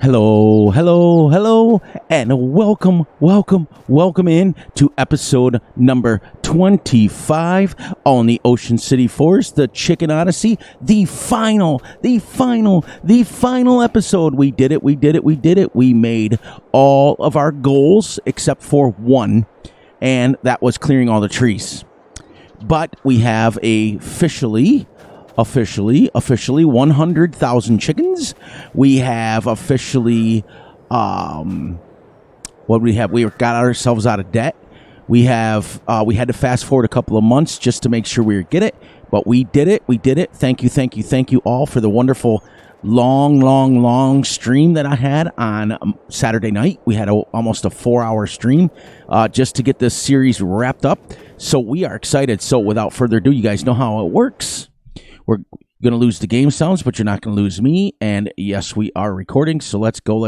Hello, hello, hello, and welcome in to episode number 25 on the Ocean City Forest, the Chicken Odyssey, the final episode. We did it. We made all of our goals except for one, and that was clearing all the trees. But we have officially 100,000 chickens. We have officially, what do we have? We got ourselves out of debt. We have, we had to fast forward a couple of months just to make sure we would get it, but we did it. Thank you all for the wonderful long stream that I had on Saturday night. We had almost a 4-hour stream, just to get this series wrapped up. So we are excited. So without further ado, you guys know how it works. We're going to lose the game sounds, but you're not going to lose me. And yes, we are recording. So let's go.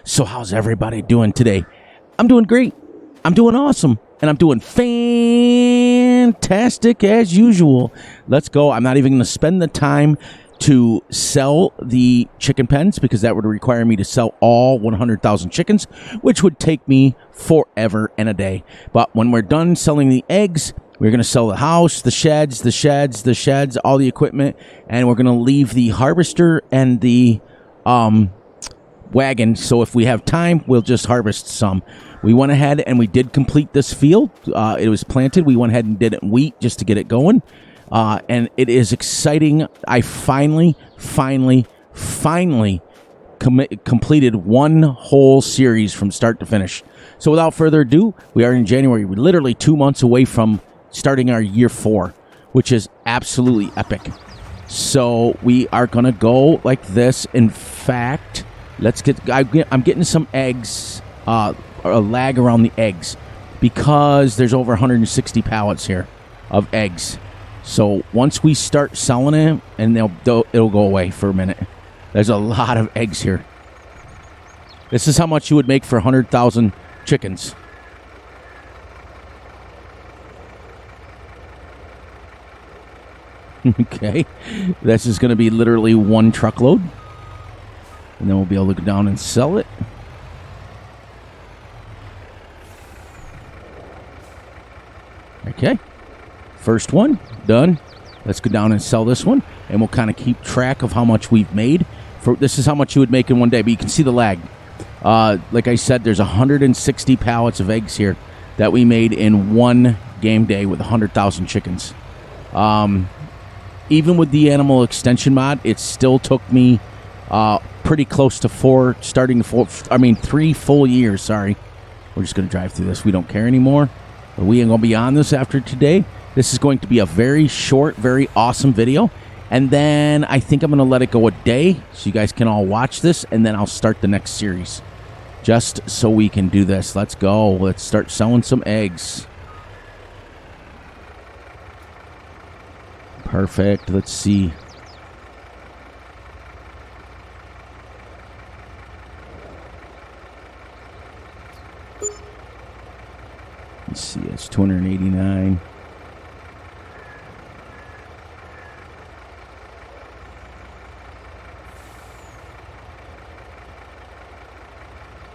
So how's everybody doing today? I'm doing great. I'm doing awesome. And I'm doing fantastic as usual. Let's go. I'm not even going to spend the time to sell the chicken pens because that would require me to sell all 100,000 chickens, which would take me forever and a day. But when we're done selling the eggs, we're going to sell the house, the sheds, all the equipment, and we're going to leave the harvester and the wagon. So if we have time, we'll just harvest some. We went ahead and we did complete this field. It was planted. We went ahead and did it in wheat just to get it going. And it is exciting. I finally completed one whole series from start to finish. So without further ado, we are in January. We're literally 2 months away from starting our year 4, which is absolutely epic. So we are going to go like this. In fact, I'm getting some eggs, a lag around the eggs, because there's over 160 pallets here of eggs. So once we start selling it, and it'll go away for a minute. There's a lot of eggs here. This is how much you would make for 100,000 chickens. Okay, this is going to be literally one truckload, and then we'll be able to go down and sell it. Okay, first one done. Let's go down and sell this one, and we'll kind of keep track of how much we've made. This is how much you would make in one day, but you can see the lag. Like I said, there's 160 pallets of eggs here that we made in one game day with 100,000 chickens. Even with the animal extension mod, it still took me pretty close to 3 full years. Sorry. We're just going to drive through this. We don't care anymore. But we ain't going to be on this after today. This is going to be a very short, very awesome video. And then I think I'm going to let it go a day so you guys can all watch this. And then I'll start the next series just so we can do this. Let's go. Let's start selling some eggs. Perfect. Let's see. Let's see. It's 289.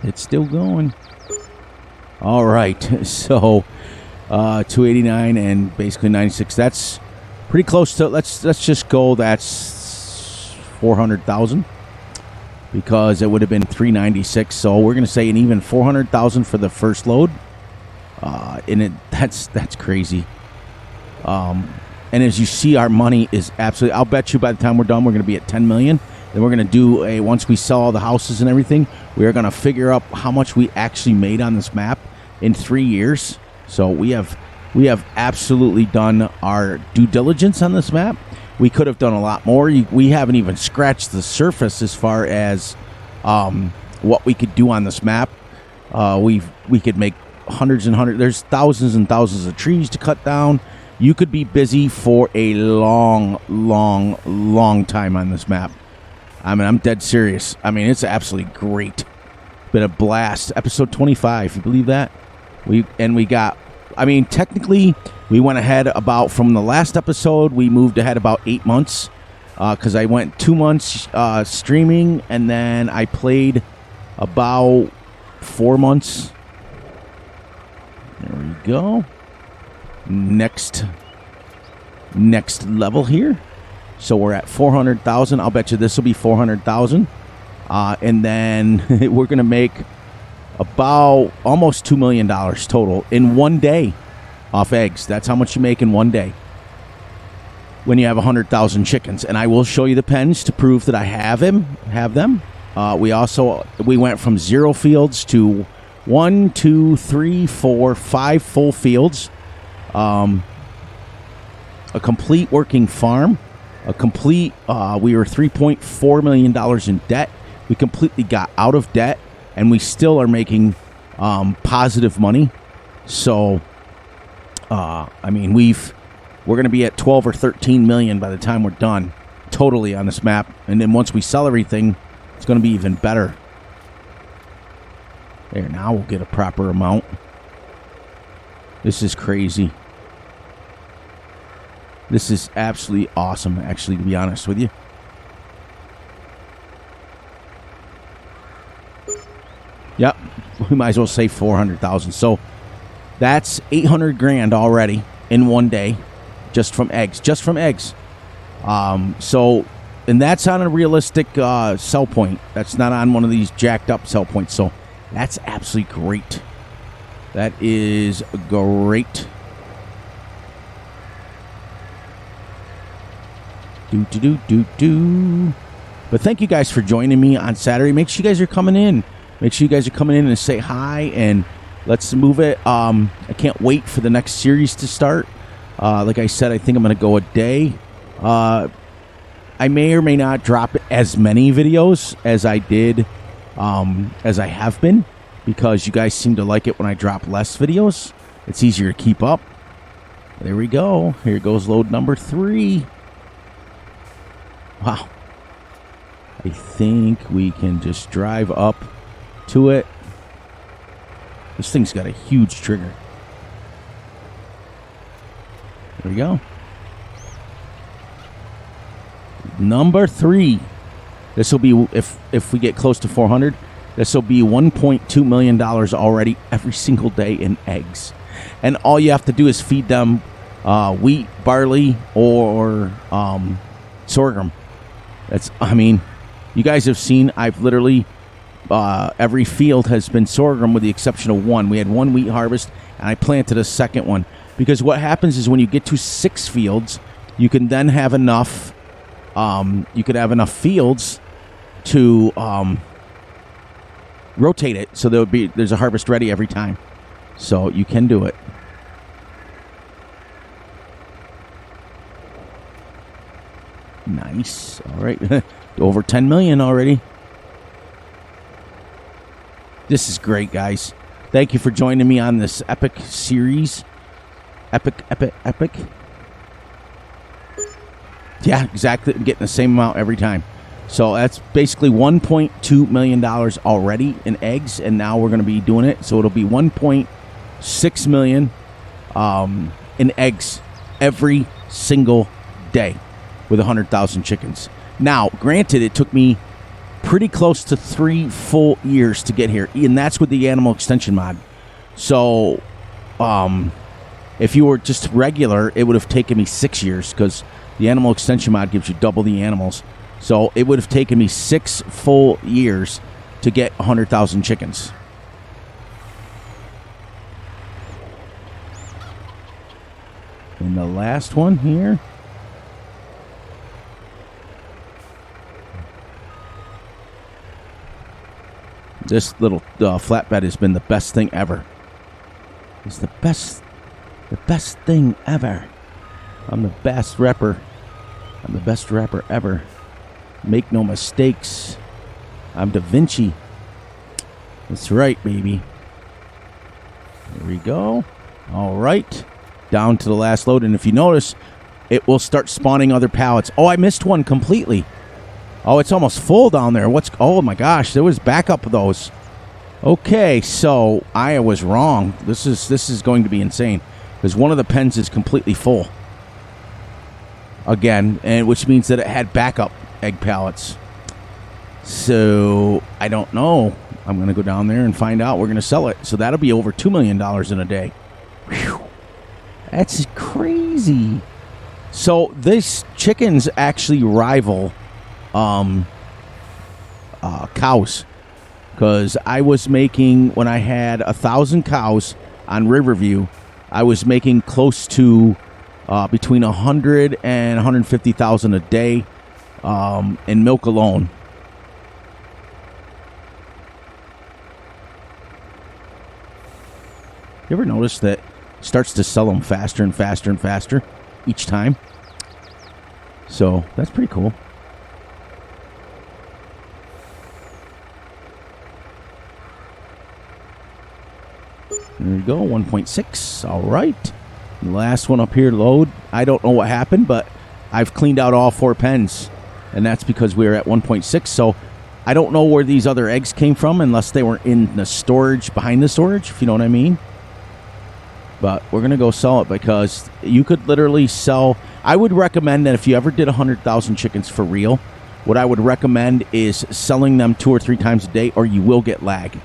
It's still going. All right. So 289 and basically 96. That's pretty close to, let's just go, that's 400,000 because it would have been 396. So we're going to say an even 400,000 for the first load. That's crazy. And as you see, our money is absolutely, I'll bet you by the time we're done, we're going to be at 10 million. Then we're going to do once we sell all the houses and everything, we are going to figure out how much we actually made on this map in 3 years. So we have absolutely done our due diligence on this map. We could have done a lot more. We haven't even scratched the surface as far as what we could do on this map. We could make hundreds and hundreds. There's thousands and thousands of trees to cut down. You could be busy for a long time on this map. I mean, I'm dead serious. I mean, it's absolutely great. Been a blast. Episode 25. You believe that? We got, I mean, technically, we went ahead about, from the last episode, we moved ahead about 8 months. because I went 2 months streaming, and then I played about 4 months. There we go. Next level here. So we're at 400,000. I'll bet you this will be 400,000. And then we're going to make about almost $2 million total in one day off eggs. That's how much you make in one day when you have 100,000 chickens. And I will show you the pens to prove that I have them. We went from 0 fields to 1, 2, 3, 4, 5 full fields. A complete working farm. We were $3.4 million in debt. We completely got out of debt, and we still are making positive money. So, we're going to be at 12 or 13 million by the time we're done, totally on this map. And then once we sell everything, it's going to be even better. There, now we'll get a proper amount. This is crazy. This is absolutely awesome, actually, to be honest with you. Yep, we might as well say 400,000. So that's 800 grand already in one day, just from eggs. And that's on a realistic sell point. That's not on one of these jacked up sell points. So that's absolutely great. That is great. But thank you guys for joining me on Saturday. Make sure you guys are coming in. And say hi, and let's move it. I can't wait for the next series to start. Like I said, I think I'm going to go a day. I may or may not drop as many videos as I did, as I have been, because you guys seem to like it when I drop less videos. It's easier to keep up. There we go. Here goes load number 3. Wow. I think we can just drive up to it. This thing's got a huge trigger. There we go. Number 3. This will be, if we get close to 400, this will be $1.2 million already every single day in eggs. And all you have to do is feed them wheat, barley, or sorghum. You guys have seen, I've literally, every field has been sorghum with the exception of one. We had one wheat harvest, and I planted a second one. Because what happens is when you get to 6 fields, you can then have enough, fields to rotate it. So there's a harvest ready every time. So you can do it. Nice. All right. Over 10 million already. This is great, guys. Thank you for joining me on this epic series. Epic. Yeah, exactly. I'm getting the same amount every time. So that's basically $1.2 million already in eggs, and now we're going to be doing it. So it'll be $1.6 million in eggs every single day with 100,000 chickens. Now, granted, it took me pretty close to 3 full years to get here, and that's with the animal extension mod. So, if you were just regular, it would have taken me 6 years, because the animal extension mod gives you double the animals. So it would have taken me 6 full years to get 100,000 chickens. And the last one here. This little flatbed has been the best thing ever. It's the best thing ever. I'm the best rapper. I'm the best rapper ever. Make no mistakes. I'm Da Vinci. That's right, baby. There we go. All right. Down to the last load. And if you notice, it will start spawning other pallets. Oh, I missed one completely. Oh, it's almost full down there. Oh, my gosh. There was backup of those. Okay, so I was wrong. This is going to be insane, because one of the pens is completely full. again, and which means that it had backup egg pallets. So I don't know. I'm going to go down there and find out. We're going to sell it. So that'll be over $2 million in a day. Whew. That's crazy. So these chickens actually rival cows. Because I was making, when I had 1,000 cows on Riverview, I was making close to between 100 and 150,000 a day in milk alone. You ever notice that it starts to sell them faster and faster and faster each time? So that's pretty cool. There we go, 1.6. All right. The last one up here, load. I don't know what happened, but I've cleaned out all 4 pens, and that's because we were at 1.6. So I don't know where these other eggs came from unless they were in the storage, behind the storage, if you know what I mean. But we're going to go sell it because you could literally sell. I would recommend that if you ever did 100,000 chickens for real, what I would recommend is selling them 2 or 3 times a day, or you will get lag.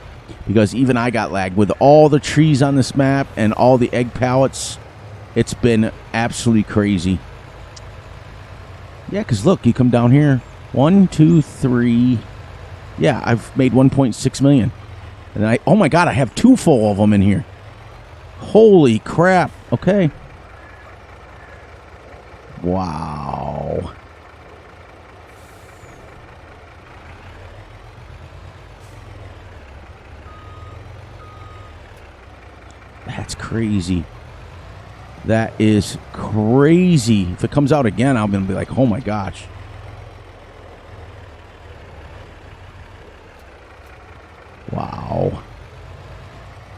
Because even I got lag with all the trees on this map and all the egg pallets. It's been absolutely crazy. Yeah, because look, you come down here. 1, 2, 3. Yeah, I've made 1.6 million. And oh my God, I have 2 full of them in here. Holy crap. Okay. Wow. That's crazy. That is crazy. If it comes out again, I'm going to be like, oh my gosh. Wow.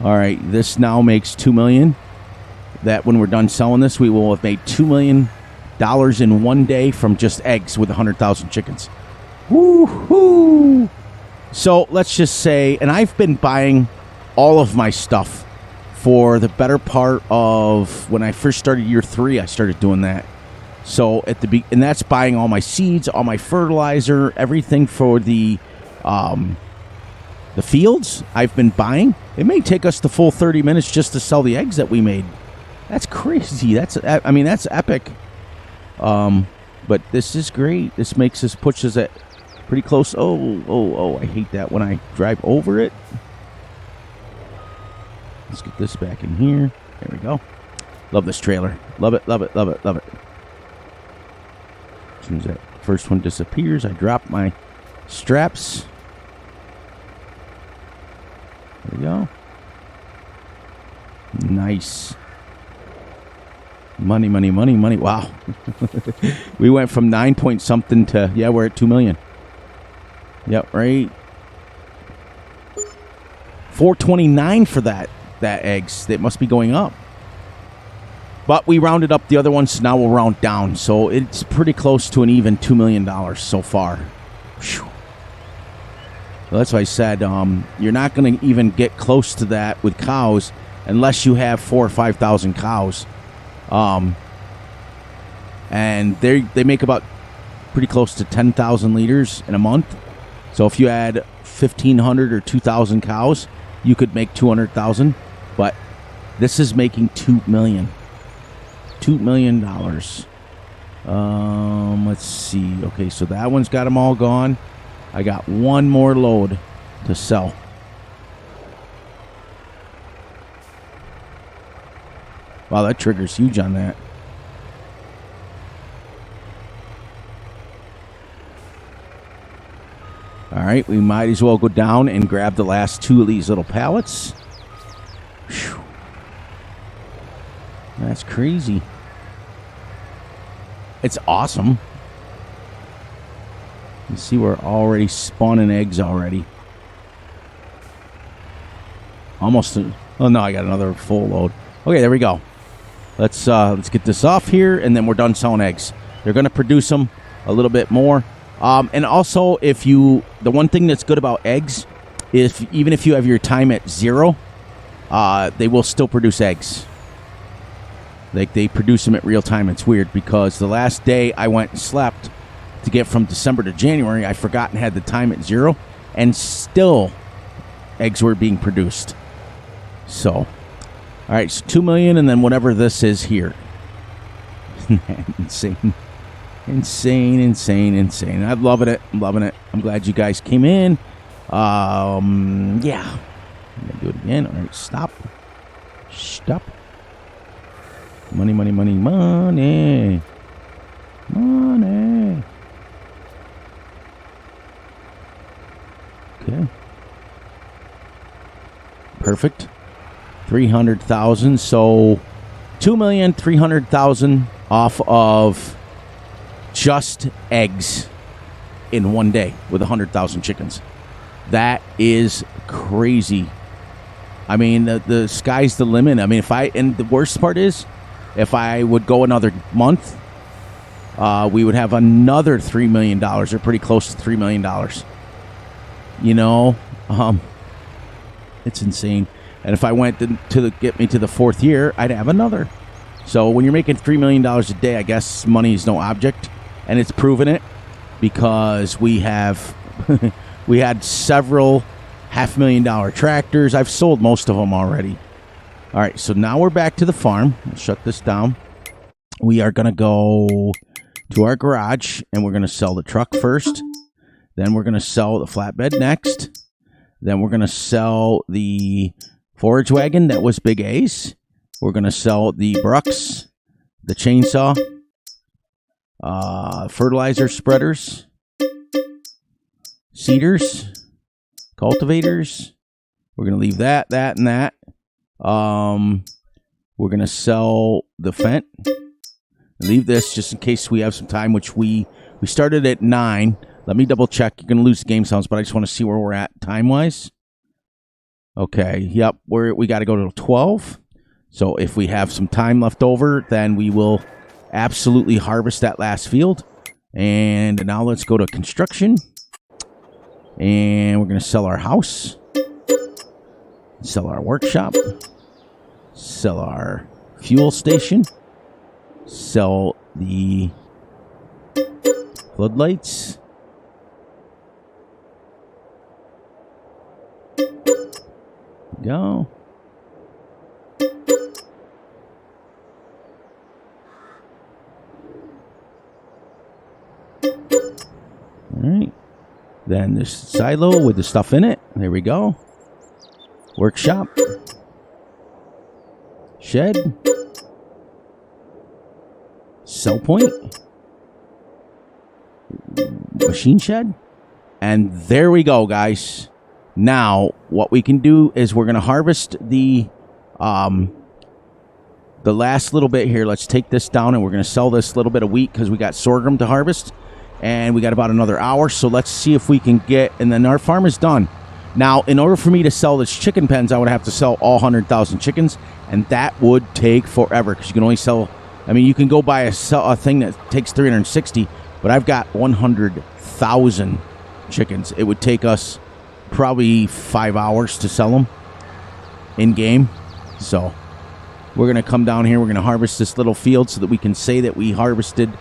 All right, this now makes $2 million. That when we're done selling this, we will have made $2 million in one day from just eggs with 100,000 chickens. Woo-hoo! So let's just say, and I've been buying all of my stuff for the better part of when I first started year 3. I started doing that. So and that's buying all my seeds, all my fertilizer, everything for the fields. I've been buying. It may take us the full 30 minutes just to sell the eggs that we made. That's crazy. That's epic. But this is great. This pushes it pretty close. Oh! I hate that when I drive over it. Let's get this back in here. There we go. Love this trailer. Love it, love it, love it, love it. As soon as that first one disappears, I drop my straps. There we go. Nice. Money, money, money, money. Wow. We went from 9 point something to, yeah, we're at 2 million. Yep, right. 429 for that eggs. It must be going up. But we rounded up the other ones, so now we'll round down. So it's pretty close to an even $2 million so far. Whew. So that's why I said you're not going to even get close to that with cows unless you have 4,000 or 5,000 cows. And they make about pretty close to 10,000 liters in a month. So if you had 1,500 or 2,000 cows, you could make 200,000. But this is making $2 million. $2 million. Let's see. Okay, so that one's got them all gone. I got one more load to sell. Wow, that trigger's huge on that. All right, we might as well go down and grab the last 2 of these little pallets. Whew. That's crazy. It's awesome. You see, we're already spawning eggs already. Almost. Oh no, I got another full load. Okay, there we go. Let's get this off here, and then we're done selling eggs. They're going to produce them a little bit more. And also, the one thing that's good about eggs is even if you have your time at 0, they will still produce eggs. Like, they produce them at real time. It's weird because the last day I went and slept to get from December to January, I forgot and had the time at 0, and still eggs were being produced. So, all right, so 2 million, and then whatever this is here. Insane. I'm loving it. I'm glad you guys came in. Yeah. I'm going to do it again. All right, stop. Money. Okay. Perfect. 300,000. So 2,300,000 off of just eggs in one day with 100,000 chickens. That is crazy. I mean, the sky's the limit. I mean, and the worst part is, if I would go another month, we would have another $3 million, or pretty close to $3 million. You know, it's insane. And if I went to get me to the 4th year, I'd have another. So when you're making $3 million a day, I guess money is no object, and it's proven it because we have we had several $500,000 tractors. I've sold most of them already. All right, so now we're back to the farm. I'll shut this down. We are going to go to our garage, and we're going to sell the truck first. Then we're going to sell the flatbed next. Then we're going to sell the forage wagon that was Big A's. We're going to sell the Brucks, the chainsaw, fertilizer spreaders, seeders, cultivators. We're going to leave that, and that. We're going to sell the Fent. Leave this just in case we have some time, which we started at 9. Let me double check. You're going to lose the game sounds, but I just want to see where we're at time-wise. Okay, yep, we got to go to 12. So if we have some time left over, then we will absolutely harvest that last field. And now let's go to construction. And we're going to sell our house. Sell our workshop. Sell our fuel station. Sell the floodlights. Go. All right. Then this silo with the stuff in it. There we go. Workshop. Shed. Sell point. Machine shed. And there we go, guys. Now, what we can do is we're going to harvest the last little bit here. Let's take this down, and we're going to sell this little bit of wheat because we got sorghum to harvest, and we got about another hour. So let's see if we can get, and then our farm is done. Now, in order for me to sell this chicken pens, I would have to sell all 100,000 chickens, and that would take forever because you can only sell, I mean, you can go buy a thing that takes 360, but I've got 100,000 chickens. It would take us probably 5 hours to sell them in game. So we're going to come down here. We're going to harvest this little field so that we can say that we harvested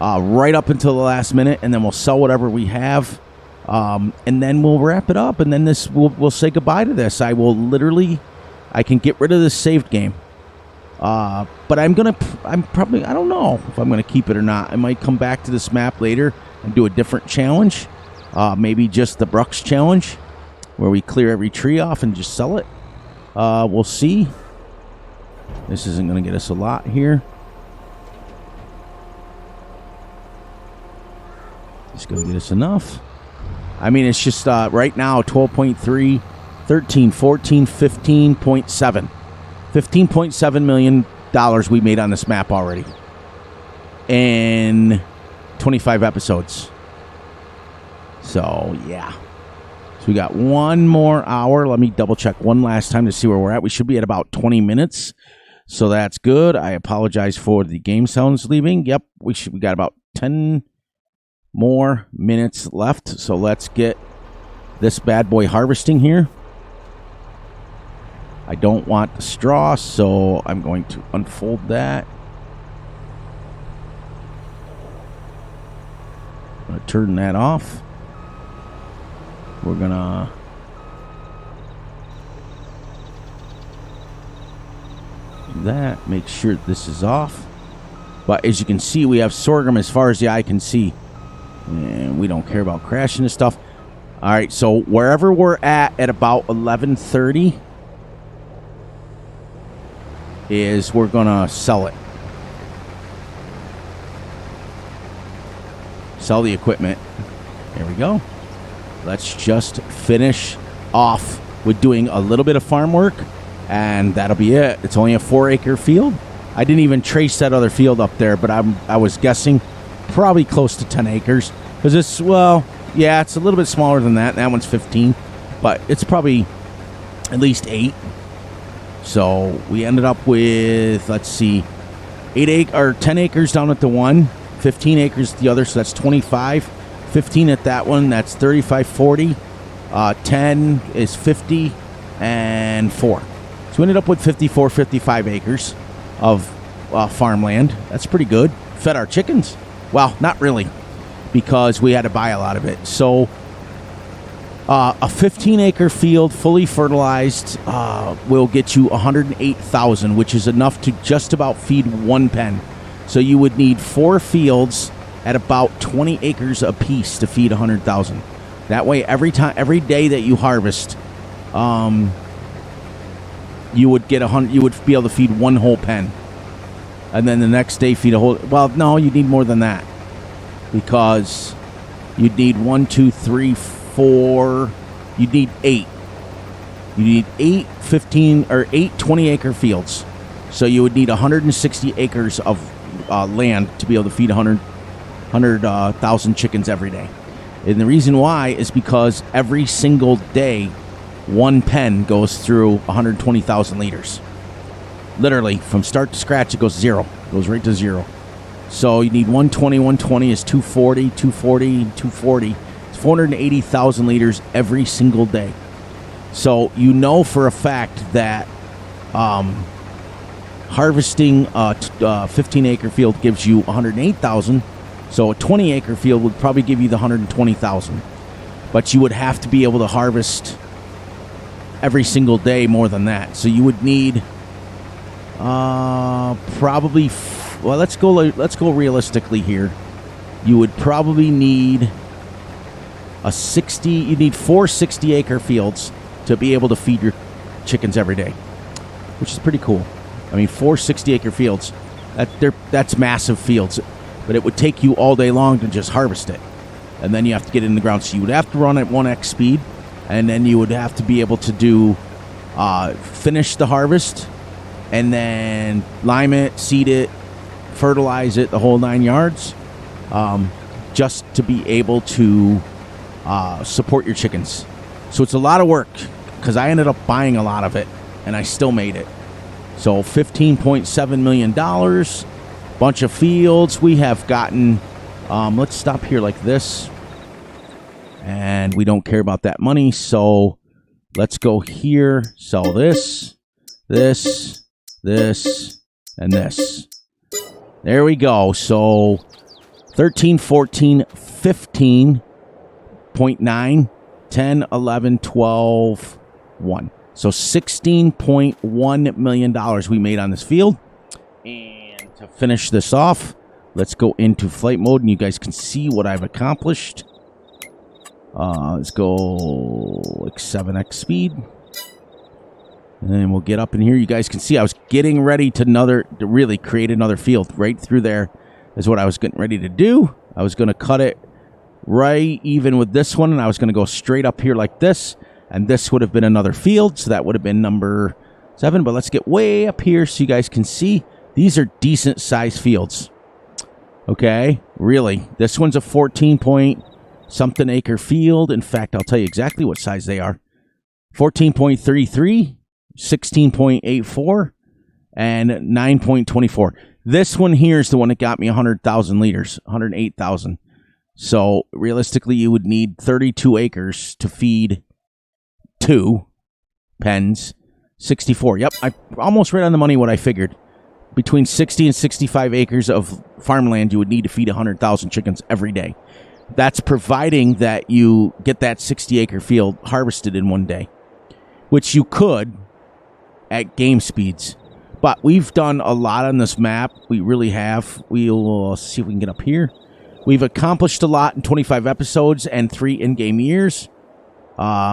right up until the last minute, and then we'll sell whatever we have, and then we'll wrap it up, and then we'll say goodbye to this. I can get rid of this saved game, but I don't know if I'm gonna keep it or not. I might come back to this map later and do a different challenge. Maybe just the Brucks challenge, where we clear every tree off and just sell it. We'll see. This isn't going to get us a lot here. It's going to get us enough. I mean, it's just right now 12.3, 13, 14, 15.7. $15.7 million we made on this map already in 25 episodes. So, yeah. So we got one more hour. Let me double check one last time to see where we're at. We should be at about 20 minutes. So that's good. I apologize for the game sounds leaving. Yep, we got about 10 more minutes left. So let's get this bad boy harvesting here. I don't want the straw, so I'm going to unfold that. I'm going to turn that off. We're going to do that. Make sure this is off. But as you can see, we have sorghum as far as the eye can see. And we don't care about crashing this stuff. All right, so wherever we're at about 11:30 is we're going to sell it. Sell the equipment. There we go. Let's just finish off with doing a little bit of farm work, and that'll be it. It's only a 4-acre field. I didn't even trace that other field up there, but I was guessing probably close to 10 acres. Because it's, well, yeah, it's a little bit smaller than that. That one's 15, but it's probably at least 8. So we ended up with, let's see, 10 acres down at the one, 15 acres at the other, so that's 25. 15 at that one, that's 35, 40. 10 is 50, and 4. So we ended up with 54, 55 acres of farmland. That's pretty good. Fed our chickens. Well, not really, because we had to buy a lot of it. So a 15-acre field, fully fertilized, will get you $108,000, which is enough to just about feed one pen. So you would need 4 fields at about 20 acres apiece to feed $100,000. That way, every day that you harvest, you would get you would be able to feed one whole pen, and then the next day feed a whole. Well, no, you need more than that, because you'd need 1, 2, 3, 4. You'd need 8. You need 8 15 or 8 20-acre fields. So you would need 160 acres of land to be able to feed 100,000 chickens every day. And the reason why is because every single day, one pen goes through 120,000 liters. Literally, from start to scratch, it goes zero. It goes right to zero. So you need 120. 120 is 240, 240, 240. It's 480,000 liters every single day. So you know for a fact that harvesting a 15-acre field gives you 108,000. So a 20-acre field would probably give you the 120,000. But you would have to be able to harvest every single day more than that. So you would need probably, well, let's go realistically here. You would probably need you need 4 60-acre fields to be able to feed your chickens every day, which is pretty cool. I mean, 4 60-acre fields, that's massive fields, but it would take you all day long to just harvest it. And then you have to get it in the ground. So you would have to run at 1x speed, and then you would have to be able to do finish the harvest, and then lime it, seed it, fertilize it, the whole 9 yards, just to be able to support your chickens. So it's a lot of work, because I ended up buying a lot of it, and I still made it. So $15.7 million, bunch of fields. We have gotten, let's stop here like this, and we don't care about that money. So let's go here, sell this, this, this, and this. There we go. So 13, 14, 15.9, 10, 11, 12, 1. So $16.1 million we made on this field. And to finish this off, let's go into flight mode, and you guys can see what I've accomplished. Let's go like 7x speed. And then we'll get up in here. You guys can see I was getting ready to really create another field. Right through there is what I was getting ready to do. I was going to cut it right even with this one, and I was going to go straight up here like this. And this would have been another field, so that would have been number 7. But let's get way up here so you guys can see. These are decent-sized fields. Okay, really. This one's a 14-point-something acre field. In fact, I'll tell you exactly what size they are. 14.33, 16.84, and 9.24. This one here is the one that got me 100,000 liters, 108,000. So, realistically, you would need 32 acres to feed 2 pens, 64. Yep, I almost right on the money what I figured. Between 60 and 65 acres of farmland you would need to feed 100,000 chickens every day. That's providing that you get that 60-acre field harvested in one day, which you could at game speeds. But we've done a lot on this map. We really have. We'll see if we can get up here. We've accomplished a lot in 25 episodes and 3 in-game years.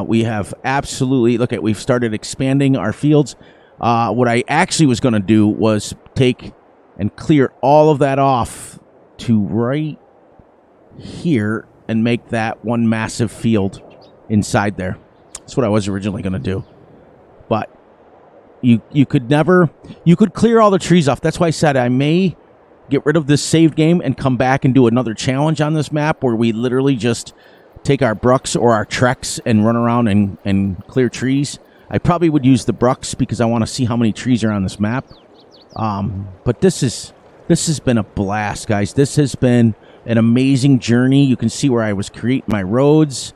We have absolutely... Look, we've started expanding our fields. What I actually was going to do was take and clear all of that off to right here and make that one massive field inside there. That's what I was originally going to do. But you could never... You could clear all the trees off. That's why I said I may get rid of this saved game and come back and do another challenge on this map where we literally just take our brucks or our treks and run around and clear trees. I probably would use the brucks because I want to see how many trees are on this map. But this has been a blast, guys. This has been an amazing journey. You can see where I was creating my roads.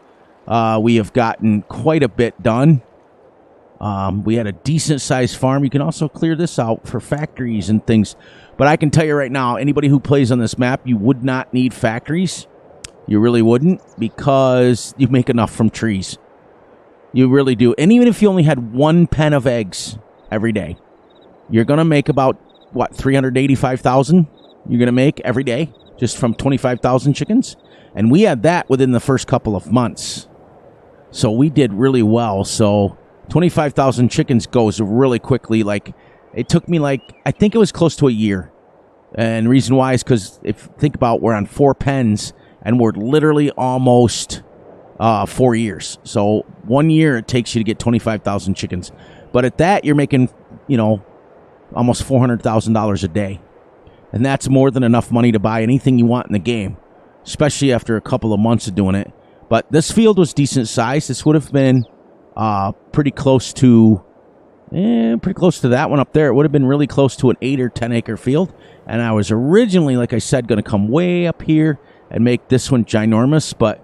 We have gotten quite a bit done. We had a decent-sized farm. You can also clear this out for factories and things. But I can tell you right now, anybody who plays on this map, you would not need factories. You really wouldn't, because you make enough from trees. You really do. And even if you only had 1 pen of eggs every day, you're going to make about, what, 385,000 you're going to make every day just from 25,000 chickens? And we had that within the first couple of months. So we did really well. So 25,000 chickens goes really quickly. Like, it took me I think it was close to a year. And the reason why is because think about, we're on 4 pens and we're literally almost 4 years. So 1 year it takes you to get 25,000 chickens. But at that, you're making, almost $400,000 a day. And that's more than enough money to buy anything you want in the game, especially after a couple of months of doing it. But this field was decent size. This would have been pretty close to that one up there. It would have been really close to an 8 or 10 acre field. And I was originally, like I said, going to come way up here and make this one ginormous, but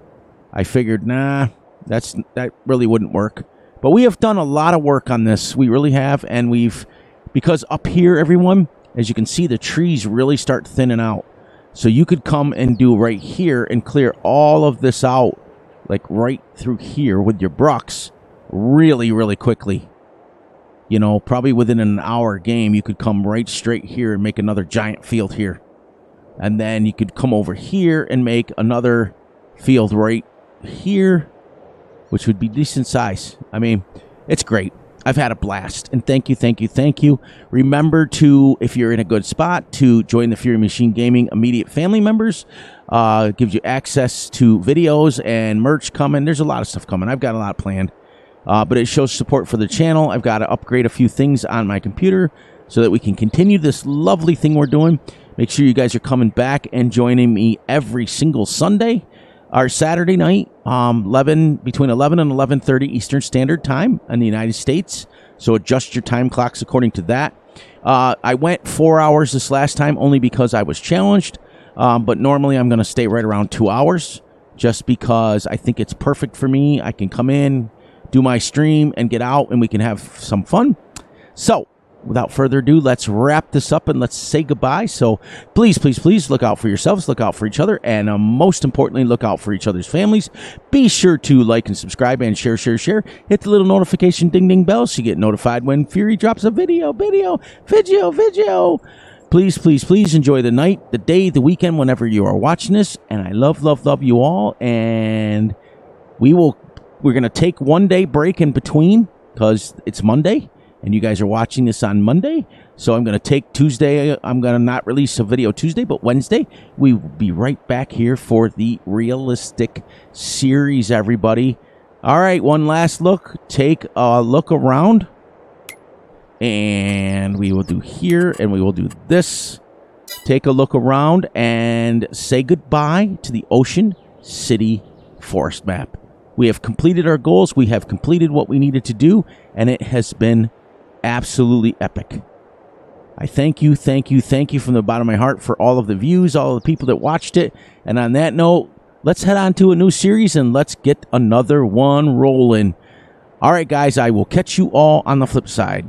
I figured, nah, that really wouldn't work. But we have done a lot of work on this. We really have, and because up here, everyone, as you can see, the trees really start thinning out. So you could come and do right here and clear all of this out, like right through here with your brucks, really, really quickly. Probably within an hour game, you could come right straight here and make another giant field here. And then you could come over here and make another field right here, which would be decent size. I mean, it's great. I've had a blast. And thank you. Remember to, if you're in a good spot, to join the Fury Machine Gaming immediate family members. It gives you access to videos and merch coming. There's a lot of stuff coming. I've got a lot planned. But it shows support for the channel. I've got to upgrade a few things on my computer so that we can continue this lovely thing we're doing. Make sure you guys are coming back and joining me every single Sunday or Saturday night, between 11 and 11:30 Eastern Standard Time in the United States. So adjust your time clocks according to that. I went 4 hours this last time only because I was challenged. But normally I'm going to stay right around 2 hours just because I think it's perfect for me. I can come in, do my stream, and get out, and we can have some fun. So, without further ado, let's wrap this up and let's say goodbye. So, please look out for yourselves, look out for each other, and most importantly, look out for each other's families. Be sure to like and subscribe and share. Hit the little notification ding bell so you get notified when Fury drops a video. Please enjoy the night, the day, the weekend, whenever you are watching this. And I love you all. And we're going to take 1 day break in between because it's Monday and you guys are watching this on Monday. So I'm going to take Tuesday. I'm going to not release a video Tuesday, but Wednesday we will be right back here for the realistic series, everybody. All right, one last look. Take a look around. And we will do here, and we will do this. Take a look around and say goodbye to the Ocean City Forest map. We have completed our goals. We have completed what we needed to do, and it has been absolutely epic. I thank you from the bottom of my heart for all of the views, all of the people that watched it. And on that note, let's head on to a new series, and let's get another one rolling. All right, guys, I will catch you all on the flip side.